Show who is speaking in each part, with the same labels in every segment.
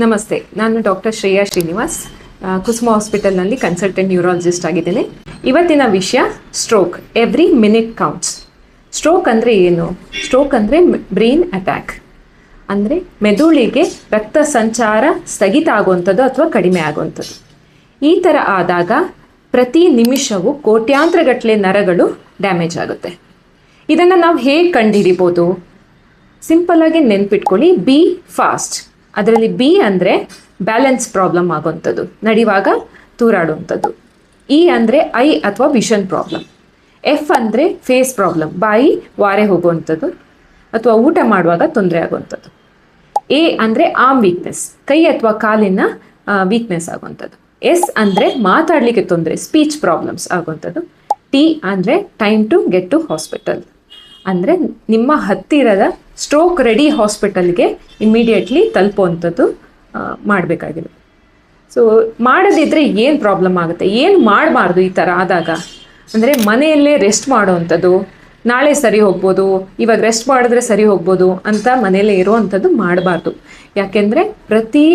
Speaker 1: ನಮಸ್ತೆ, ನಾನು ಡಾಕ್ಟರ್ ಶ್ರೇಯಾ ಶ್ರೀನಿವಾಸ್, ಕುಸುಮ ಹಾಸ್ಪಿಟಲ್ನಲ್ಲಿ consultant neurologist ಆಗಿದ್ದೇನೆ. ಇವತ್ತಿನ ವಿಷಯ stroke. Every minute counts. Stroke ಅಂದರೆ ಏನು? ಸ್ಟ್ರೋಕ್ ಅಂದರೆ ಬ್ರೈನ್ ಅಟ್ಯಾಕ್, ಅಂದರೆ ಮೆದುಳಿಗೆ ರಕ್ತ ಸಂಚಾರ ಸ್ಥಗಿತ ಆಗುವಂಥದ್ದು ಅಥವಾ ಕಡಿಮೆ ಆಗುವಂಥದ್ದು. ಈ ಥರ ಆದಾಗ ಪ್ರತಿ ನಿಮಿಷವೂ ಕೋಟ್ಯಾಂತರಗಟ್ಟಲೆ ನರಗಳು ಡ್ಯಾಮೇಜ್ ಆಗುತ್ತೆ. ಇದನ್ನು ನಾವು ಹೇಗೆ ಕಂಡುಹಿಡಿಬೋದು? ಸಿಂಪಲ್ಲಾಗಿ ನೆನ್ಪಿಟ್ಕೊಳ್ಳಿ, ಬಿ ಫಾಸ್ಟ್. ಅದರಲ್ಲಿ ಬಿ ಅಂದರೆ ಬ್ಯಾಲೆನ್ಸ್ ಪ್ರಾಬ್ಲಮ್ ಆಗುವಂಥದ್ದು, ನಡೆಯುವಾಗ ತೂರಾಡುವಂಥದ್ದು. ಇ ಅಂದರೆ ಐ ಅಥವಾ ವಿಷನ್ ಪ್ರಾಬ್ಲಮ್. ಎಫ್ ಅಂದರೆ ಫೇಸ್ ಪ್ರಾಬ್ಲಮ್, ಬಾಯಿ ವಾರೆ ಹೋಗುವಂಥದ್ದು ಅಥವಾ ಊಟ ಮಾಡುವಾಗ ತೊಂದರೆ ಆಗುವಂಥದ್ದು. ಎ ಅಂದರೆ ಆರ್ಮ್ ವೀಕ್ನೆಸ್, ಕೈ ಅಥವಾ ಕಾಲಿನ ವೀಕ್ನೆಸ್ ಆಗುವಂಥದ್ದು. ಎಸ್ ಅಂದರೆ ಮಾತಾಡಲಿಕ್ಕೆ ತೊಂದರೆ, ಸ್ಪೀಚ್ ಪ್ರಾಬ್ಲಮ್ಸ್ ಆಗುವಂಥದ್ದು. ಟಿ ಅಂದರೆ time to get to hospital, ಅಂದರೆ ನಿಮ್ಮ ಹತ್ತಿರದ ಸ್ಟ್ರೋಕ್ ರೆಡಿ ಹಾಸ್ಪಿಟಲ್ಗೆ ಇಮ್ಮಿಡಿಯೇಟ್ಲಿ ತಲುಪುವಂಥದ್ದು ಮಾಡಬೇಕಾಗಿದೆ. ಸೊ ಮಾಡದಿದ್ದರೆ ಏನು ಪ್ರಾಬ್ಲಮ್ ಆಗುತ್ತೆ, ಏನು ಮಾಡಬಾರ್ದು ಈ ಥರ ಆದಾಗ ಅಂದರೆ ಮನೆಯಲ್ಲೇ ರೆಸ್ಟ್ ಮಾಡುವಂಥದ್ದು. ನಾಳೆ ಸರಿ ಹೋಗ್ಬೋದು, ಇವಾಗ ರೆಸ್ಟ್ ಮಾಡಿದ್ರೆ ಸರಿ ಹೋಗ್ಬೋದು ಅಂತ ಮನೆಯಲ್ಲೇ ಇರುವಂಥದ್ದು ಮಾಡಬಾರ್ದು. ಯಾಕೆಂದರೆ ಪ್ರತಿ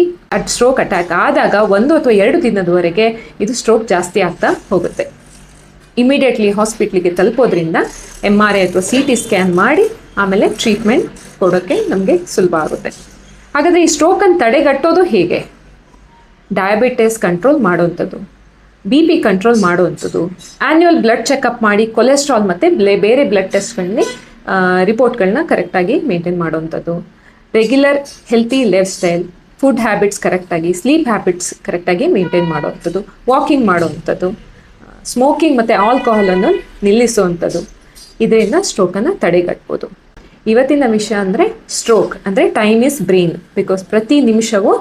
Speaker 1: ಸ್ಟ್ರೋಕ್ ಅಟ್ಯಾಕ್ ಆದಾಗ 1 ಅಥವಾ 2 ದಿನದವರೆಗೆ ಇದು ಸ್ಟ್ರೋಕ್ ಜಾಸ್ತಿ ಆಗ್ತಾ ಹೋಗುತ್ತೆ. ಇಮಿಡಿಯೇಟ್ಲಿ ಹಾಸ್ಪಿಟ್ಲಿಗೆ ತಲುಪೋದ್ರಿಂದ MRI ಅಥವಾ CT ಸ್ಕ್ಯಾನ್ ಮಾಡಿ ಆಮೇಲೆ ಟ್ರೀಟ್ಮೆಂಟ್ ಕೊಡೋಕ್ಕೆ ನಮಗೆ ಸುಲಭ ಆಗುತ್ತೆ. ಹಾಗಾದರೆ ಈ ಸ್ಟ್ರೋಕನ್ನು ತಡೆಗಟ್ಟೋದು ಹೇಗೆ? ಡಯಾಬಿಟಿಸ್ ಕಂಟ್ರೋಲ್ ಮಾಡುವಂಥದ್ದು, BP ಕಂಟ್ರೋಲ್ ಮಾಡುವಂಥದ್ದು, ಆ್ಯನ್ಯುವಲ್ ಬ್ಲಡ್ ಚೆಕಪ್ ಮಾಡಿ ಕೊಲೆಸ್ಟ್ರಾಲ್ ಮತ್ತು ಬೇರೆ ಬ್ಲಡ್ ಟೆಸ್ಟ್ಗಳಲ್ಲಿ ರಿಪೋರ್ಟ್ಗಳನ್ನ ಕರೆಕ್ಟಾಗಿ ಮೇಂಟೈನ್ ಮಾಡುವಂಥದ್ದು, regular healthy life style, food habits ಕರೆಕ್ಟಾಗಿ, ಸ್ಲೀಪ್ ಹ್ಯಾಬಿಟ್ಸ್ ಕರೆಕ್ಟಾಗಿ ಮೇಂಟೈನ್ ಮಾಡುವಂಥದ್ದು, ವಾಕಿಂಗ್ ಮಾಡುವಂಥದ್ದು, ಸ್ಮೋಕಿಂಗ್ ಮತ್ತು ಆಲ್ಕೋಹಾಲನ್ನು ನಿಲ್ಲಿಸುವಂಥದ್ದು. ಇದರಿಂದ ಸ್ಟ್ರೋಕನ್ನು ತಡೆಗಟ್ಬೋದು. ಇವತ್ತಿನ ವಿಷಯ ಅಂದರೆ ಸ್ಟ್ರೋಕ್ ಅಂದರೆ ಟೈಮ್ ಇಸ್ ಬ್ರೈನ್, ಬಿಕಾಸ್ ಪ್ರತಿ ನಿಮಿಷವೂ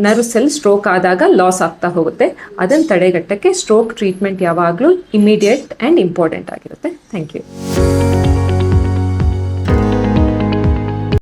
Speaker 1: ನರ್ವ್ ಸೆಲ್ ಸ್ಟ್ರೋಕ್ ಆದಾಗ ಲಾಸ್ ಆಗ್ತಾ ಹೋಗುತ್ತೆ. ಅದನ್ನು ತಡೆಗಟ್ಟಕ್ಕೆ ಸ್ಟ್ರೋಕ್ ಟ್ರೀಟ್ಮೆಂಟ್ ಯಾವಾಗಲೂ ಇಮಿಡಿಯೇಟ್ ಆ್ಯಂಡ್ ಇಂಪಾರ್ಟೆಂಟ್ ಆಗಿರುತ್ತೆ. Thank you.